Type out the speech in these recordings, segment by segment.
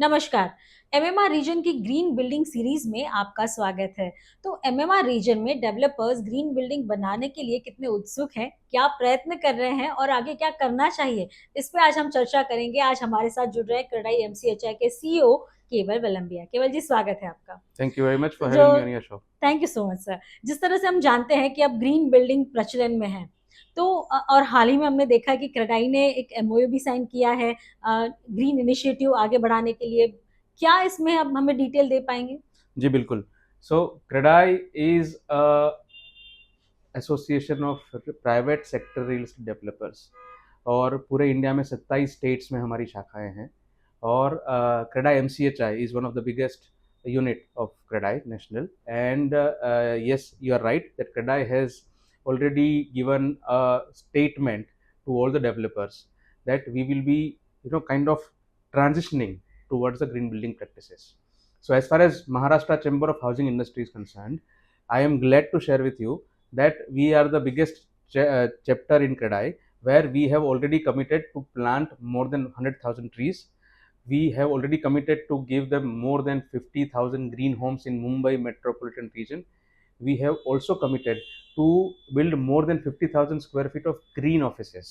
नमस्कार। MMR reason की green building series में आपका स्वागत है। तो एमएमआर रीजन में डेवलपर्स ग्रीन बिल्डिंग बनाने के लिए कितने उत्सुक हैं, क्या प्रयत्न कर रहे हैं और आगे क्या करना चाहिए, इस पे आज हम चर्चा करेंगे। आज हमारे साथ जुड़ रहे हैं क्रेडाई एमसीएचआई के सीईओ केवल वलंबिया। केवल जी, स्वागत है आपका। Thank you very much for जो having me on your show. Thank you so much sir. जिस तरह से हम जानते हैं कि अब ग्रीन बिल्डिंग प्रचलन में है, तो और हाल ही में हमने देखा कि क्रेडाई ने एक एमओयू भी साइन किया है ग्रीन इनिशिएटिव आगे बढ़ाने के लिए। क्या इसमें अब हमें डिटेल दे पाएंगे? जी बिल्कुल. So CREDAI is a association of private sector real estate developers और पूरे इंडिया में 27 स्टेट्स में हमारी शाखाएं हैं और CREDAI MCHI is one of the biggest unit of CREDAI national and yes, you are right that CREDAI has already given a statement to all the developers that we will be kind of transitioning towards the green building practices. So as far as Maharashtra Chamber of Housing Industry is concerned, I am glad to share with you that we are the biggest chapter in CREDAI where we have already committed to plant more than 100,000 trees. We have already committed to give them more than 50,000 green homes in Mumbai metropolitan region. We have also committed to build more than 50,000 square feet of green offices.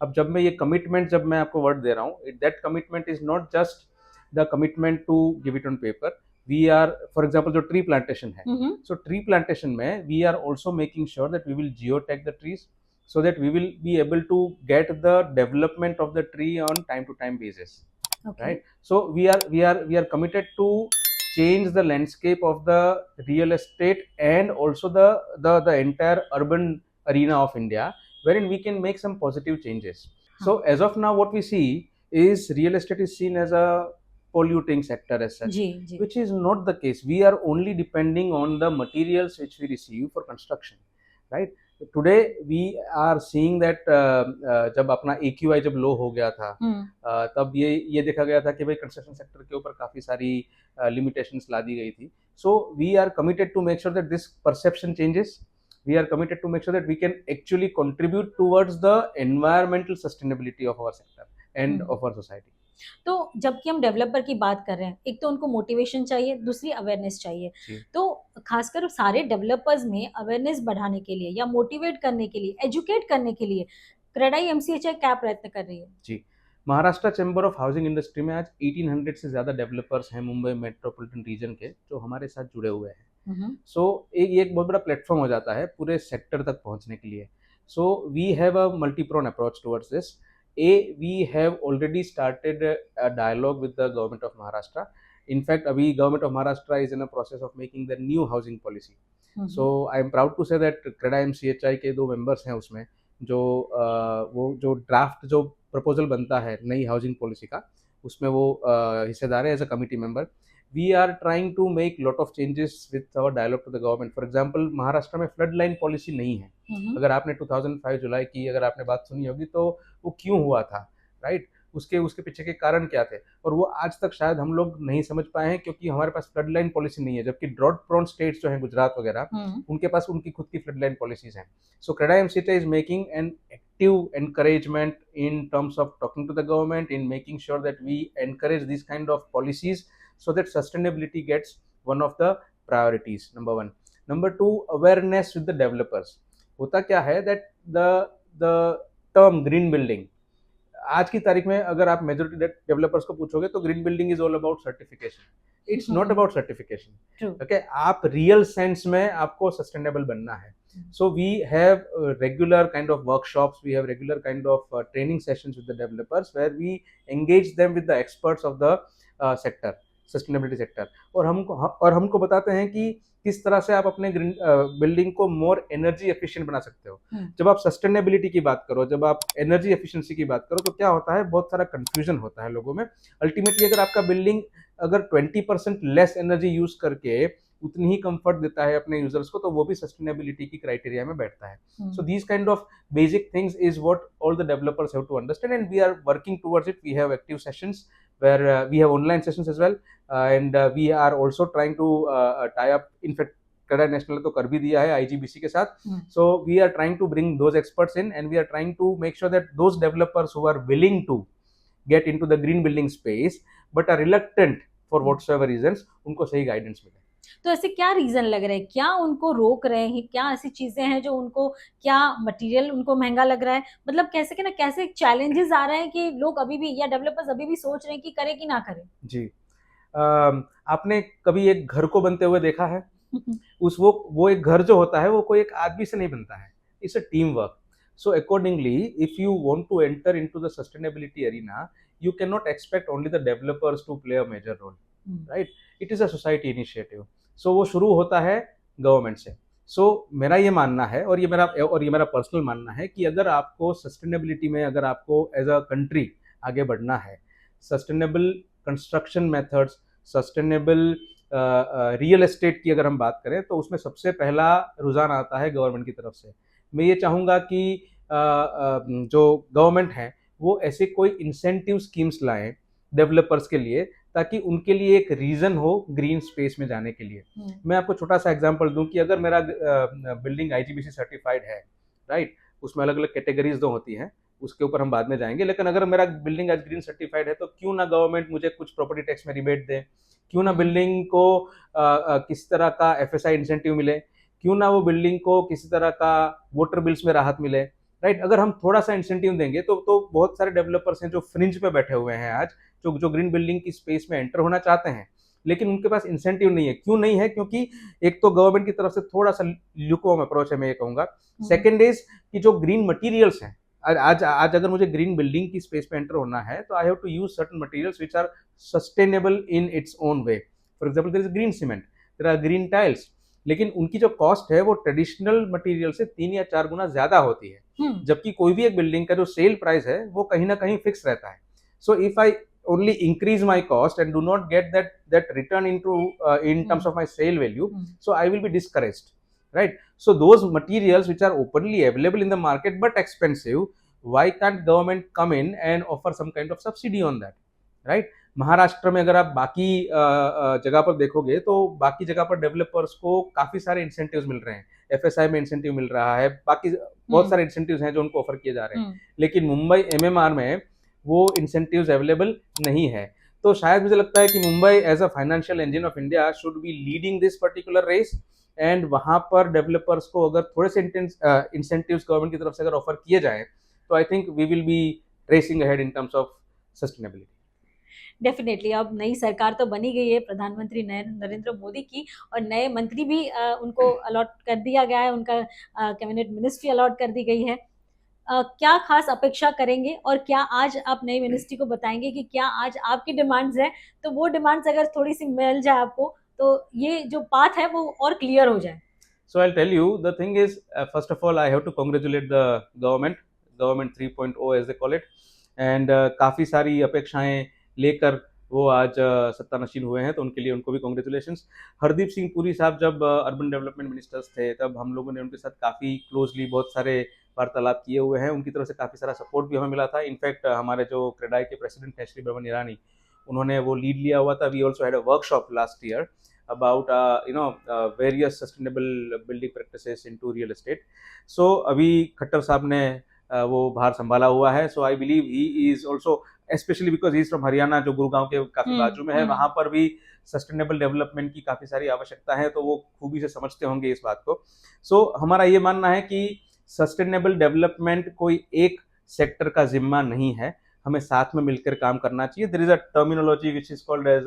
अब जब मैं ये commitment जब मैं आपको word दे रहा हूँ, that commitment is not just the commitment to give it on paper. We are for example जो ट्री प्लांटेशन है, सो ट्री प्लांटेशन में we are also making sure that we will geo tag the trees so that we will be able to get the development of the tree on time to time basis. Okay. Right, so we are committed to change the landscape of the real estate and also the entire urban arena of India wherein we can make some positive changes. So as of now what we see is real estate is seen as a polluting sector as such, जी. Which is not the case. We are only depending on the materials which we receive for construction, right? Today we are seeing that जब अपना AQI जब लो हो गया था, तब ये देखा गया था कि भाई कंस्ट्रक्शन सेक्टर के ऊपर काफी सारी लिमिटेशंस ला दी गई थी. So we are committed to make sure that this perception changes. We are committed to make sure that we can actually contribute towards the environmental sustainability of our sector and of our society. तो जबकि हम developer की बात कर रहे हैं, एक तो उनको मोटिवेशन चाहिए, दूसरी अवेयरनेस चाहिए। तो खासकर सारे डेवलपर्स में अवेयरनेस बढ़ाने के लिए या मोटिवेट करने के लिए, एजुकेट करने के लिए क्रेडाई एमसीएचआई क्या प्रयत्न कर रही है? जी, Maharashtra chamber of housing industry में आज 1800 से ज़्यादा डेवलपर्स हैं मुंबई मेट्रोपॉलिटन रीजन के, जो हमारे साथ जुड़े हुए हैं. सो ये एक बहुत बड़ा प्लेटफॉर्म हो जाता है पूरे सेक्टर तक पहुंचने के लिए. So we have a multiprong approach towards this. We have already started a dialogue with the government of Maharashtra. In fact, अभी government of Maharashtra is in a process of making the new housing policy. So I am proud to say that CREDAI MCHI के 2 members हैं उसमें, जो वो जो draft जो proposal बनता है नई हाउसिंग पॉलिसी का, उसमें वो हिस्सेदार है as a committee member. We are trying to make lot of changes with our dialogue to the government. For example, Maharashtra में फ्लड लाइन पॉलिसी नहीं है. अगर आपने 2005 जुलाई की अगर आपने बात सुनी होगी तो वो क्यों हुआ था, राइट? उसके पीछे के कारण क्या थे, और वो आज तक शायद हम लोग नहीं समझ पाए हैं क्योंकि हमारे पास फ्लड लाइन पॉलिसी नहीं है. जबकि ड्रॉट प्रोन स्टेट्स जो हैं गुजरात वगैरह, उनके पास उनकी खुद की फ्लड लाइन पॉलिसीज हैं. So CREDAI MCHI is making an active encouragement in terms of talking to the government, in making sure that we encourage this kind of policies so that sustainability gets one of the priorities. Number 1. Number 2, awareness with the developers. होता क्या है that the term green building, आज की तारीख में अगर आप majority developers को पूछोगे तो green building is all about certification. It's not about certification. Okay, आप रियल सेंस में आपको सस्टेनेबल बनना है. So we have regular kind of workshops, we have regular kind of training sessions with the developers where we engage them with the experts of the sector, sustainability sector, और हमको बताते हैं कि किस तरह से आप अपने बिल्डिंग को मोर एनर्जी एफिशिएंट बना सकते हो. जब आप सस्टेनेबिलिटी की बात करो, जब आप एनर्जी एफिशिएंसी की बात करो, तो क्या होता है, बहुत सारा कंफ्यूजन होता है लोगों में. अल्टीमेटली अगर आपका बिल्डिंग अगर 20% लेस एनर्जी यूज करके उतनी ही कंफर्ट देता है अपने यूजर्स को, तो वो भी सस्टेनेबिलिटी की क्राइटेरिया में बैठता है. So these kind of basic things is what all the developers have to understand and we are working towards it. We have active sessions where we have online sessions as well, and we are also trying to tie up. In fact, CREDAI national तो कर भी दिया है IGBC के साथ. So we are trying to bring those experts in and we are trying to make sure that those developers who are willing to get into the green building space, but are reluctant for whatsoever reasons, उनको सही guidance मिले। तो ऐसे क्या reason लग रहे हैं, क्या उनको रोक रहे हैं, क्या ऐसी चीजें हैं जो उनको, क्या मटेरियल उनको महंगा लग रहा है, मतलब कैसे के ना कैसे चैलेंजेस आ रहे हैं कि लोग अभी भी या डेवलपर्स अभी भी सोच रहे हैं कि करें कि ना करें? जी, आपने कभी एक घर को बनते हुए देखा है? उस वो एक घर जो होता है वो कोई एक आदमी से नहीं बनता है, it's a team work. So accordingly if you want to enter into the sustainability arena, you cannot expect only the developers to play a major role, right? It is a society initiative. So वो शुरू होता है government से। सो मेरा ये मानना है, और ये मेरा पर्सनल मानना है कि अगर आपको सस्टेनेबिलिटी में, अगर आपको एज अ कंट्री आगे बढ़ना है, sustainable construction methods, sustainable real estate की अगर हम बात करें, तो उसमें सबसे पहला रुझान आता है गवर्नमेंट की तरफ से। मैं ये चाहूँगा कि जो गवर्नमेंट है वो ऐसे कोई इंसेंटिव स्कीम्स लाएं डेवलपर्स के लिए, ताकि उनके लिए एक रीजन हो ग्रीन स्पेस में जाने के लिए। मैं आपको छोटा सा एग्जांपल दूं कि अगर मेरा बिल्डिंग आईजीबीसी सर्टिफाइड है, राइट, उसमें अलग अलग कैटेगरीज दो होती हैं, उसके ऊपर हम बाद में जाएंगे, लेकिन अगर मेरा बिल्डिंग आज ग्रीन सर्टिफाइड है, तो क्यों ना गवर्नमेंट मुझे कुछ प्रॉपर्टी टैक्स में रिबेट दे, क्यों ना बिल्डिंग को किसी तरह का एफएसआई इंसेंटिव मिले, क्यों ना वो बिल्डिंग को किसी तरह का वाटर बिल्स में राहत मिले, राइट। अगर हम थोड़ा सा इंसेंटिव देंगे तो बहुत सारे डेवलपर्स हैं जो फ्रिंज पे बैठे हुए हैं आज, जो ग्रीन बिल्डिंग की स्पेस में एंटर होना चाहते हैं, लेकिन उनके पास इंसेंटिव नहीं है। क्यों नहीं है? क्योंकि एक तो गवर्नमेंट की तरफ से थोड़ा सा ल्यूकवार्म अप्रोच है, मैं ये कहूंगा। सेकेंड इज कि जो ग्रीन मटेरियल्स हैं, आज अगर मुझे ग्रीन बिल्डिंग की स्पेस पे एंटर होना है, तो I have to use certain materials which are sustainable in its own way. For example, there is green cement, there are green tiles, लेकिन उनकी जो कॉस्ट है वो ट्रेडिशनल मटेरियल से 3 या 4 गुना ज्यादा होती है, जबकि कोई भी एक बिल्डिंग का जो सेल प्राइस है वो कहीं ना कहीं फिक्स रहता है। So if I only increase my cost and do not get that return into in terms of my sale value, so I will be discouraged, right? So those materials which are openly available in the market but expensive, why can't government come in and offer some kind of subsidy on that, right? Maharashtra में अगर आप बाकी जगह पर देखोगे, तो बाकी जगह पर डेवलपर्स को काफी सारे इंसेंटिव्स मिल रहे हैं, एफएसआई में इंसेंटिव मिल रहा है, बाकी बहुत सारे इंसेंटिव्स हैं जो उनको ऑफर किए जा रहे हैं, लेकिन मुंबई एमएमआर में वो इंसेंटिव्स अवेलेबल नहीं है। तो शायद मुझे लगता है कि Mumbai as a financial engine of India should be leading this particular race, and वहां पर डेवलपर्स को अगर थोड़े से इंसेंटिव्स गवर्नमेंट की तरफ से अगर ऑफर किए जाएं, तो I think we will be racing ahead in terms of sustainability. Definitely अब नई सरकार तो बनी गई है प्रधानमंत्री नरेंद्र मोदी की, और नए मंत्री भी उनको अलॉट कर दिया गया है, उनका कैबिनेट मिनिस्ट्री अलॉट कर दी गई है। क्या खास अपेक्षा करेंगे, और क्या आज आप नई मिनिस्ट्री को बताएंगे कि क्या आज आपकी डिमांड्स हैं, तो वो डिमांड्स अगर थोड़ी सी मिल जाए आपको, तो ये जो पाथ है वो और क्लियर हो जाए? So I'll tell you, the thing is, first of all, I have to congratulate the government 3.0 as they call it, and काफ़ी सारी अपेक्षाएं लेकर वो आज सत्ता नशीन हुए हैं, तो उनके लिए उनको भी कॉन्ग्रेचुलेशंस। हरदीप सिंह पुरी साहब जब अर्बन डेवलपमेंट मिनिस्टर्स थे, तब हम लोगों ने उनके साथ काफ़ी क्लोजली बहुत सारे वार्तालाप किए हुए हैं, उनकी तरफ से काफ़ी सारा सपोर्ट भी हमें मिला था। इनफैक्ट हमारे जो क्रेडाई के प्रेसिडेंट हैं श्री भवन ईरानी, उन्होंने वो लीड लिया हुआ था। We also had a workshop last year about various sustainable building practices into real estate. So अभी खट्टर साहब ने वो भार संभाला हुआ है, so I believe he is also, especially because he is from Haryana, जो गुरुगांव के काफी बाजू में है, वहां पर भी सस्टेनेबल डेवलपमेंट की काफी सारी आवश्यकता है, तो वो खूबी से समझते होंगे इस बात को। सो हमारा ये मानना है कि सस्टेनेबल डेवलपमेंट कोई एक सेक्टर का जिम्मा नहीं है, हमें साथ में मिलकर काम करना चाहिए। There is a terminology which is called as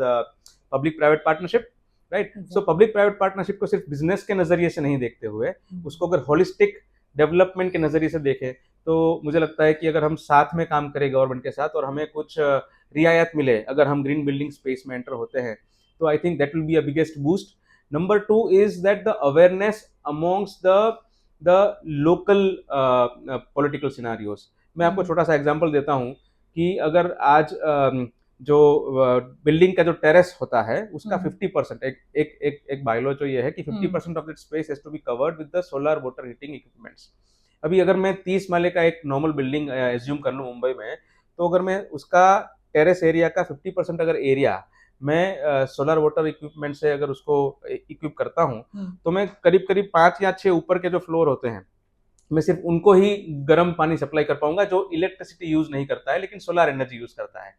public private partnership, right. So public private partnership को सिर्फ बिजनेस के नजरिए से नहीं देखते हुए, उसको अगर होलिस्टिक डेवलपमेंट के नजरिए से देखें, तो मुझे लगता है कि अगर हम साथ में काम करें गवर्नमेंट के साथ, और हमें कुछ रियायत मिले अगर हम ग्रीन बिल्डिंग स्पेस में एंटर होते हैं, तो I think that will be a biggest boost. Number 2 is that the awareness amongst the local political scenarios. मैं आपको छोटा सा एग्जांपल देता हूँ कि अगर आज जो बिल्डिंग का जो टेरेस होता है उसका 50%, एक बायलॉ जो ये है कि 50% of that space has to be covered with the solar water heating equipments. अभी अगर मैं 30 माले का एक नॉर्मल बिल्डिंग एज्यूम कर लूँ मुंबई में, तो अगर मैं उसका टेरेस एरिया का 50% अगर एरिया मैं सोलर वाटर इक्विपमेंट से अगर उसको इक्विप करता हूँ, तो मैं करीब करीब 5 या 6 ऊपर के जो फ्लोर होते हैं मैं सिर्फ उनको ही गर्म पानी सप्लाई कर पाऊंगा जो इलेक्ट्रिसिटी यूज नहीं करता है लेकिन सोलर एनर्जी यूज करता है।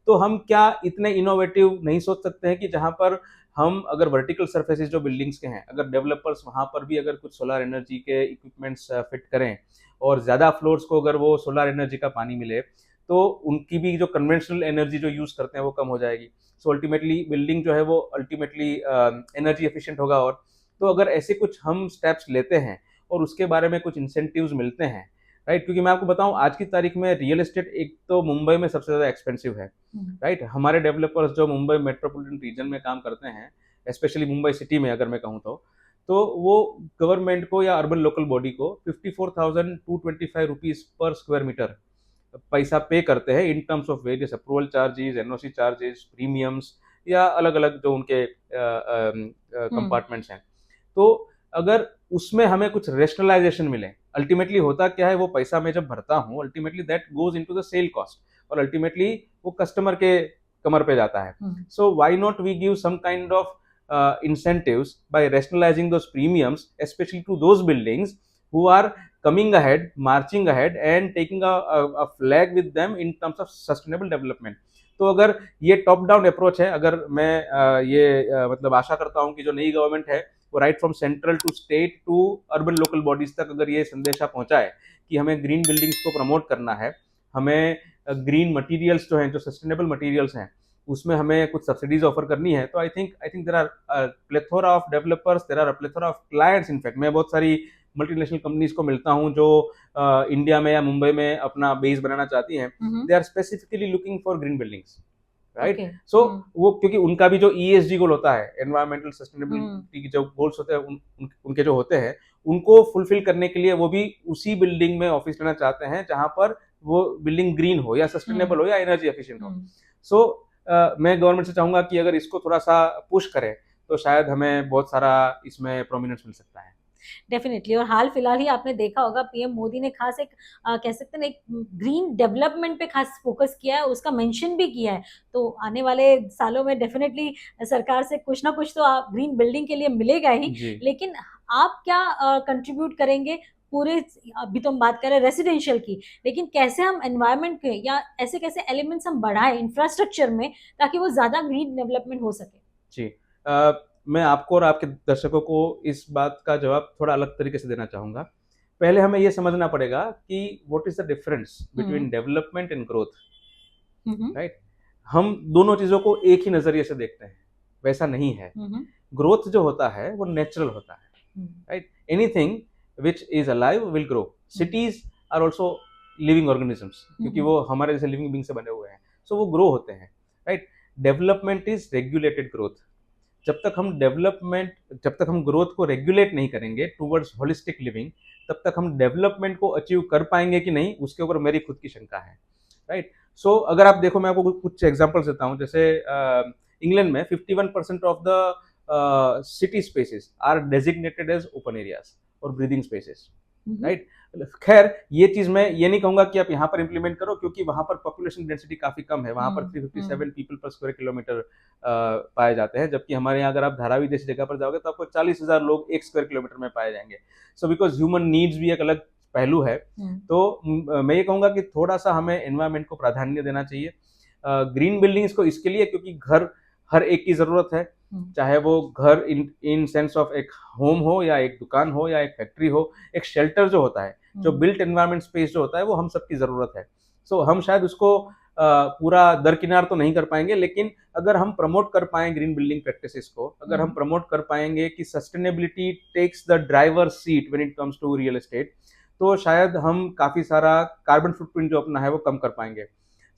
तो हम क्या इतने इनोवेटिव नहीं सोच सकते हैं कि जहां पर हम अगर वर्टिकल सर्फेसिस जो बिल्डिंग्स के हैं, अगर डेवलपर्स वहां पर भी अगर कुछ सोलर एनर्जी के इक्विपमेंट्स फिट करें और ज्यादा फ्लोर्स को अगर वो सोलर एनर्जी का पानी मिले, तो उनकी भी जो कन्वेंशनल एनर्जी जो यूज करते हैं वो कम हो जाएगी। सो अल्टीमेटली बिल्डिंग जो है वो अल्टीमेटली एनर्जी एफिशिएंट होगा। और तो अगर ऐसे कुछ हम स्टेप्स लेते हैं और उसके बारे में कुछ इंसेंटिव्स मिलते हैं, राइट, क्योंकि मैं आपको बताऊं आज की तारीख में रियल एस्टेट एक तो मुंबई में सबसे ज्यादा एक्सपेंसिव है, राइट। हमारे डेवलपर्स जो मुंबई मेट्रोपॉलिटन रीजन में काम करते हैं, स्पेशली मुंबई सिटी में अगर मैं कहूँ तो वो गवर्नमेंट को या अर्बन लोकल बॉडी को 54,225 रुपीज पर स्क्वायर मीटर पैसा पे करते हैं इन terms of various approval charges, NOC charges, premiums या अलग अलग जो उनके कंपार्टमेंट्स हैं। तो अगर उसमें हमें कुछ रेशनलाइजेशन मिले, अल्टीमेटली होता क्या है, वो पैसा मैं जब भरता हूँ ultimately that goes into the sale cost और अल्टीमेटली वो कस्टमर के कमर पे जाता है। So why not we give some kind of incentives by rationalizing those premiums, especially to those buildings who are coming ahead, marching ahead and taking a flag with them in terms of sustainable development। तो अगर ये top down approach है, अगर मैं मतलब आशा करता हूँ कि जो नई गवर्नमेंट है वो right from central to state to urban local bodies तक अगर ये संदेशा पहुंचाए कि हमें ग्रीन बिल्डिंग्स को प्रमोट करना है, हमें ग्रीन मटेरियल्स जो हैं, जो सस्टेनेबल मटेरियल्स हैं, उसमें हमें कुछ सब्सिडीज ऑफर करनी है, तो I think there are plethora of developers, there are plethora of clients. In fact मैं बहुत सारी मल्टीनेशनल कंपनीज को मिलता हूं जो इंडिया में या मुंबई में अपना बेस बनाना चाहती हैं। They are specifically looking for green buildings, right. So वो क्योंकि उनका भी जो ESG गोल होता है, एनवायरमेंटल सस्टेनेबिलिटी के जो गोल्स होते हैं उनके जो होते हैं, उनको फुलफिल करने के लिए वो भी उसी बिल्डिंग में ऑफिस लेना चाहते हैं जहां पर वो बिल्डिंग ग्रीन हो या सस्टेनेबल हो या एनर्जी एफिशिएंट हो। सो मैं गवर्नमेंट से चाहूंगा कि अगर इसको थोड़ा सा पुश करें तो शायद हमें बहुत सारा इसमें प्रोमिनेंस मिल सकता है। डेफिनेटली। और हाल फिलहाल ही आपने देखा होगा पीएम मोदी ने खास एक कह सकते हैं एक ग्रीन डेवलपमेंट पे खास फोकस किया है, उसका मेंशन भी किया है। तो आने वाले सालों में डेफिनेटली सरकार से कुछ ना कुछ तो ग्रीन बिल्डिंग के लिए मिलेगा ही, लेकिन आप क्या कंट्रीब्यूट करेंगे पूरे, अभी तो हम बात कर रहे हैं रेसिडेंशियल की, लेकिन कैसे हम एनवायरनमेंट के या ऐसे कैसे एलिमेंट्स हम बढ़ाएं इंफ्रास्ट्रक्चर में ताकि वो ज्यादा ग्रीन डेवलपमेंट हो सके। जी, मैं आपको और आपके दर्शकों को इस बात का जवाब थोड़ा अलग तरीके से देना चाहूंगा। पहले हमें यह समझना पड़ेगा कि what is the difference between development and growth, right. हम दोनों चीजों को एक ही नजरिए से देखते हैं, वैसा नहीं है। ग्रोथ जो होता है वो नेचुरल होता है, right. Anything which is alive will grow. Cities are also living organisms, क्योंकि वो हमारे जैसे लिविंग बीइंग से बने हुए हैं, सो वो ग्रो होते हैं, right. Development is regulated growth. जब तक हम ग्रोथ को रेगुलेट नहीं करेंगे टूवर्ड्स होलिस्टिक लिविंग, तब तक हम डेवलपमेंट को अचीव कर पाएंगे कि नहीं, उसके ऊपर मेरी खुद की शंका है, राइट। सो अगर आप देखो, मैं आपको कुछ एग्जांपल्स देता हूँ। जैसे इंग्लैंड में 51% of the city spaces are designated as open areas और ब्रीदिंग स्पेसेस, राइट। खैर ये चीज मैं ये नहीं कहूंगा कि आप यहाँ पर इंप्लीमेंट करो, क्योंकि वहां पर पॉपुलेशन डेंसिटी काफी कम है, वहां पर 357 पीपल पर स्क्वायर किलोमीटर पाए जाते हैं, जबकि हमारे यहाँ अगर आप धारावी जैसी जगह पर जाओगे तो आपको 40,000 लोग 1 स्क्वायर किलोमीटर में पाए जाएंगे। सो बिकॉज ह्यूमन नीड्स भी एक अलग पहलू है। तो मैं ये कहूंगा कि थोड़ा सा हमें एनवायरमेंट को प्राधान्य देना चाहिए। ग्रीन बिल्डिंग्स को इसके लिए क्योंकि घर हर एक की जरूरत है, चाहे वो घर इन सेंस ऑफ एक होम हो या एक दुकान हो या एक फैक्ट्री हो, एक शेल्टर जो होता है, जो बिल्ट एनवायरमेंट स्पेस जो होता है, वो हम सबकी जरूरत है। सो हम शायद उसको पूरा दरकिनार तो नहीं कर पाएंगे, लेकिन अगर हम प्रमोट कर पाएं ग्रीन बिल्डिंग प्रैक्टिसेस को, अगर हम प्रमोट कर पाएंगे कि sustainability takes the driver seat when it comes to real estate, तो शायद हम काफी सारा कार्बन फुटप्रिंट जो अपना है वो कम कर पाएंगे।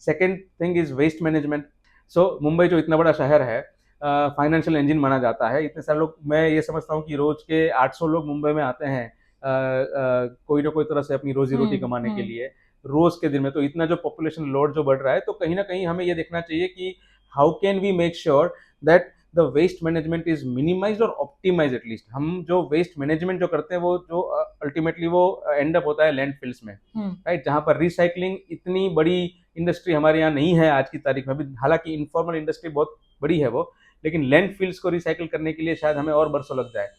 Second thing is waste management. So Mumbai जो इतना बड़ा शहर है, फाइनेंशियल इंजन माना जाता है, इतने सारे लोग, मैं ये समझता हूँ कि रोज के 800 लोग मुंबई में आते हैं कोई ना कोई तरह से अपनी रोजी रोटी कमाने के लिए रोज के दिन में। तो इतना जो पॉपुलेशन लोड जो बढ़ रहा है, तो कहीं ना कहीं हमें ये देखना चाहिए कि how can we make sure that the waste management is minimized और ऑप्टिमाइज। एटलीस्ट हम जो वेस्ट मैनेजमेंट जो करते हैं वो जो अल्टीमेटली वो एंड अप होता है लैंडफिल्स में, राइट, जहां पर रिसाइकलिंग इतनी बड़ी इंडस्ट्री हमारे यहाँ नहीं है आज की तारीख में भी। हालांकि इनफॉर्मल इंडस्ट्री बहुत बड़ी है वो, लेकिन लैंडफिल्स को रिसाइकिल करने के लिए शायद हमें और बरसों लग जाए।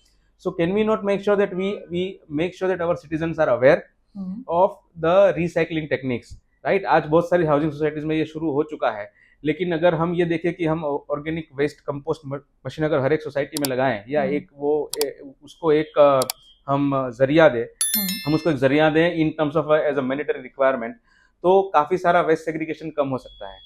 So can we not make sure that we make sure that our citizens are aware of the recycling techniques, right? आज बहुत सारी हाउसिंग सोसाइटीज में ये शुरू हो चुका है, लेकिन अगर हम ये देखें कि हम ऑर्गेनिक वेस्ट कंपोस्ट मशीन अगर हर एक सोसाइटी में लगाएं, या एक वो उसको एक हम जरिया दें, हम उसको एक जरिया दें in terms of as a mandatory requirement, तो काफी सारा वेस्ट सेग्रीगेशन कम हो सकता है,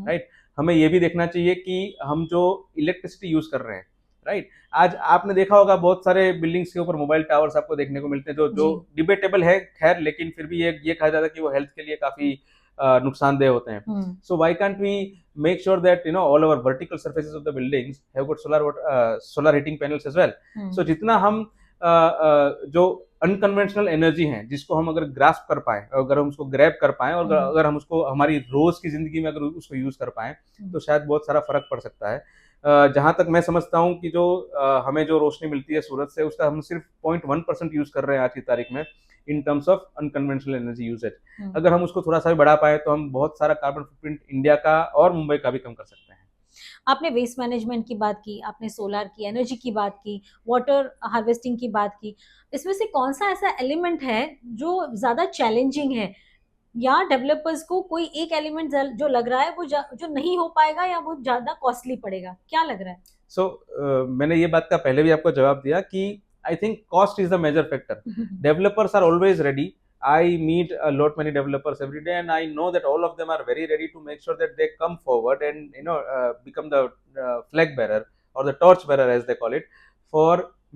राइट? हमें ये भी देखना चाहिए कि हम जो इलेक्ट्रिसिटी यूज कर रहे हैं, राइट, आज आपने देखा होगा बहुत सारे बिल्डिंग्स के ऊपर मोबाइल टावर्स आपको देखने को मिलते हैं, जो डिबेटेबल है खैर, लेकिन फिर भी ये कहा जाता है कि वो हेल्थ के लिए काफी नुकसानदेह होते हैं. So why can't we make sure that all over vertical surfaces of the buildings have got solar heating panels as well. So जितना हम जो अनकन्वेंशनल एनर्जी है जिसको हम अगर ग्रास्प कर पाए, अगर हम उसको ग्रैब कर पाए, और अगर हम उसको हमारी रोज की जिंदगी में अगर उसको यूज कर पाए, तो शायद बहुत सारा फर्क पड़ सकता है. जहां तक मैं समझता हूं कि जो हमें जो रोशनी मिलती है सूरज से, उसका हम सिर्फ 0.1% यूज कर रहे हैं आज की तारीख में in terms of unconventional energy usages. अगर हम उसको थोड़ा सा भी बढ़ा पाए तो हम बहुत सारा कार्बन फुटप्रिंट इंडिया का और मुंबई का भी कम कर सकते हैं. आपने वेस्ट मैनेजमेंट की बात की, आपने सोलर की एनर्जी की बात की, वाटर हार्वेस्टिंग की बात की. इसमें से कौन सा ऐसा एलिमेंट है जो ज्यादा चैलेंजिंग है, या डेवलपर्स को कोई एक एलिमेंट जो लग रहा है वो जो नहीं हो पाएगा या वो ज्यादा कॉस्टली पड़ेगा, क्या लग रहा है? सो मैंने ये बात का पहले भी आपको जवाब दिया कि I think cost is the major factor. Developers are always ready. I meet a lot many developers every day, and I know that all of them are very ready to make sure that they come forward and become the flag bearer or the torch bearer as they call it, for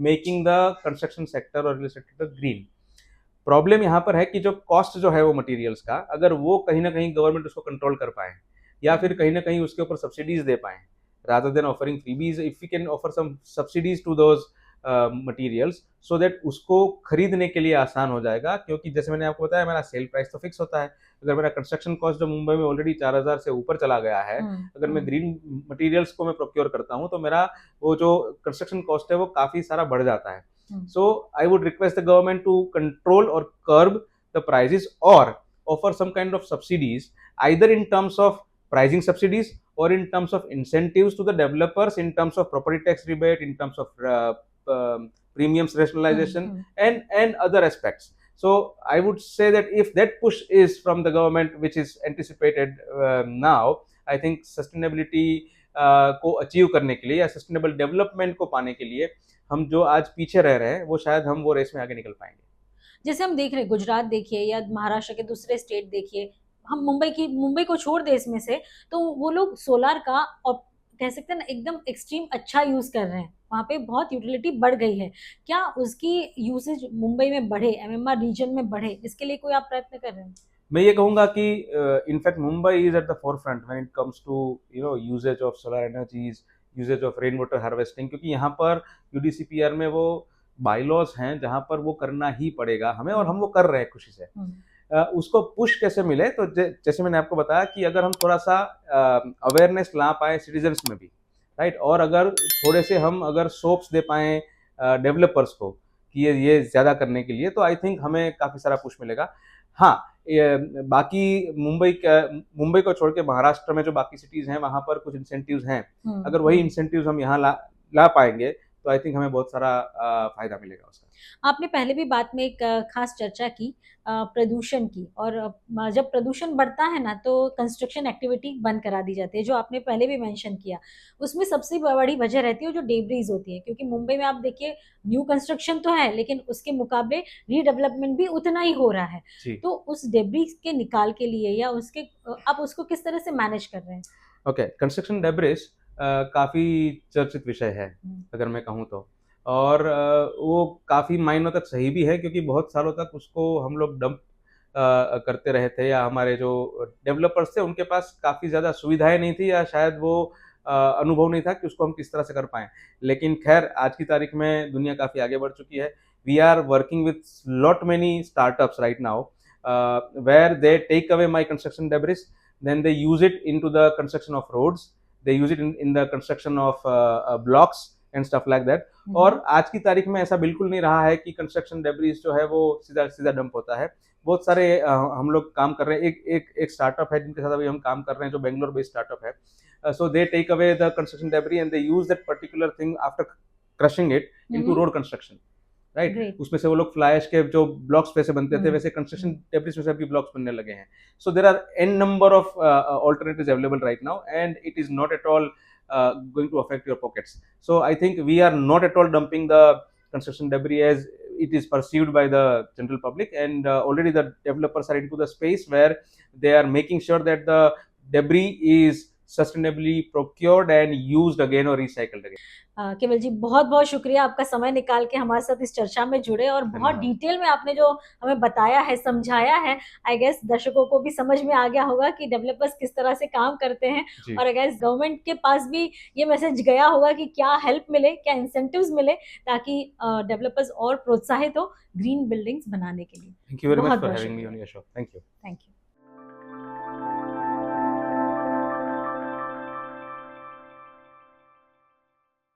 making the construction sector or real estate sector green. Problem यहाँ पर है कि जो cost जो है वो materials का, अगर वो कहीं ना कहीं गवर्नमेंट उसको कंट्रोल कर पाए, या फिर कहीं ना कहीं उसके ऊपर सब्सिडीज दे पाए, rather than offering freebies, if we can offer some subsidies to those materials, so that उसको खरीदने के लिए आसान हो जाएगा. क्योंकि जैसे मैंने आपको बताया, मेरा सेल प्राइस तो फिक्स होता है. अगर मेरा कंस्ट्रक्शन कॉस्ट जो मुंबई में ऑलरेडी 4,000 से ऊपर चला गया है, अगर मैं ग्रीन मटेरियल्स को मैं प्रोक्योर करता हूँ, तो मेरा वो जो कंस्ट्रक्शन कॉस्ट है वो काफी सारा बढ़ जाता है. So I would request the government to control और कर्ब द प्राइसेस, और offer some kind of subsidies, either in terms of pricing subsidies or in terms of incentives to the developers, in terms of property tax rebate, in terms of premiums rationalization, and other aspects. So I would say that if that push is from the government, which is anticipated now, I think sustainability को achieve करने के लिए या sustainable development को पाने के लिए हम जो आज पीछे रह रहे हैं, वो शायद हम वो रेस में आगे निकल पाएंगे. जैसे हम देख रहे हैं, गुजरात देखिए या महाराष्ट्र के दूसरे स्टेट देखिए, हम मुंबई को छोड़ दे इसमें से, तो वो लोग सोलार का, और कह सकते हैं ना, एकदम एक्सट्रीम अच्छा यूज कर रहे हैं. वहाँ पे बहुत यूटिलिटी बढ़ गई है. क्या उसकी यूसेज मुंबई में बढ़े, एमएमआर रीजन में बढ़े, इसके लिए कोई आप प्रयत्न कर रहे हैं? मैं ये कहूंगा कि in fact Mumbai is at the forefront when it comes to usages of solar energies, usages of rain water harvesting, क्योंकि यहाँ पर यूडीसीपीआर में वो बाईलॉज हैं जहाँ पर वो करना ही पड़ेगा हमें, और हम वो कर रहे हैं खुशी से. उसको पुश कैसे मिले, तो जैसे मैंने आपको बताया कि अगर हम थोड़ा सा अवेयरनेस ला पाए सिटीजन्स में भी, राइट, और अगर थोड़े से हम अगर सोप्स दे पाए डेवलपर्स को कि ये ज्यादा करने के लिए, तो आई थिंक हमें काफी सारा पुश मिलेगा. हाँ, बाकी मुंबई को छोड़ के महाराष्ट्र में जो बाकी सिटीज हैं, वहां पर कुछ इंसेंटिव्स हैं. अगर वही इंसेंटिव्स हम यहाँ ला पाएंगे, तो आई थिंक हमें बहुत सारा फायदा मिलेगा उसका. आपने पहले भी बात में एक खास चर्चा की प्रदूषण की, और जब प्रदूषण बढ़ता है ना, तो कंस्ट्रक्शन एक्टिविटी बंद करा दी जाती है, जो आपने पहले भी मेंशन किया. उसमें सबसे बड़ी वजह रहती है जो डेब्रीज होती है, क्योंकि मुंबई में आप देखिए, न्यू कंस्ट्रक्शन तो है, लेकिन उसके मुकाबले रीडेवलपमेंट भी उतना ही हो रहा है. तो उस डेब्रीज के निकाल के लिए, या उसके आप उसको किस तरह से मैनेज कर रहे हैं? ओके, कंस्ट्रक्शन डेब्रिस काफी चर्चित विषय है अगर मैं कहूँ तो, और वो काफी मायनों तक सही भी है, क्योंकि बहुत सालों तक उसको हम लोग डंप करते रहे थे, या हमारे जो डेवलपर्स थे उनके पास काफी ज्यादा सुविधाएं नहीं थी, या शायद वो अनुभव नहीं था कि उसको हम किस तरह से कर पाएं. लेकिन खैर, आज की तारीख में दुनिया काफी आगे बढ़ चुकी है. We are working with lot many startups right now, where they take away my construction debris, then they use it into the construction of roads, they use it in the construction of blocks and stuff like that. और आज की तारीख में ऐसा बिल्कुल नहीं रहा है कि कंस्ट्रक्शन डेब्रिस जो है वो सीधा डंप होता है. बहुत सारे हम लोग काम कर रहे हैं. एक स्टार्टअप है जिनके साथ अभी हम काम कर रहे हैं, जो बेंगलोर बेस्ड स्टार्टअप है. So they take away the construction debris and they use that particular thing after crushing it into road construction. Right. Great. उसमें से वो लोग फ्लाई ऐश के जो ब्लॉक्स वैसे बनते थे वैसे कंस्ट्रक्शन डेब्रिस में से भी ब्लॉक्स बनने लगे हैं। So there are an number of alternatives available right now, and it is not at all going to affect your pockets. So I think we are not at all dumping the construction debris as it is perceived by the general public, and already the developers are into the space where they are making sure that the debris is sustainably procured and used again or recycled again. केवल जी बहुत बहुत शुक्रिया आपका समय निकाल के हमारे साथ इस चर्चा में जुड़े और बहुत धन्यवाद। डिटेल में आपने जो हमें बताया है, समझाया है। आई गेस दर्शकों को भी समझ में आ गया होगा कि डेवलपर्स किस तरह से काम करते हैं, जी। और आई गेस गवर्नमेंट के पास भी ये मैसेज गया होगा कि क्या हेल्प मिले, क्या इंसेंटिव्स मिले, ताकि डेवलपर्स और प्रोत्साहित हो ग्रीन बिल्डिंग्स बनाने के लिए। Thank you very much बहुत for बहुत having me शुक्रिया। on your show. Thank you. Thank you.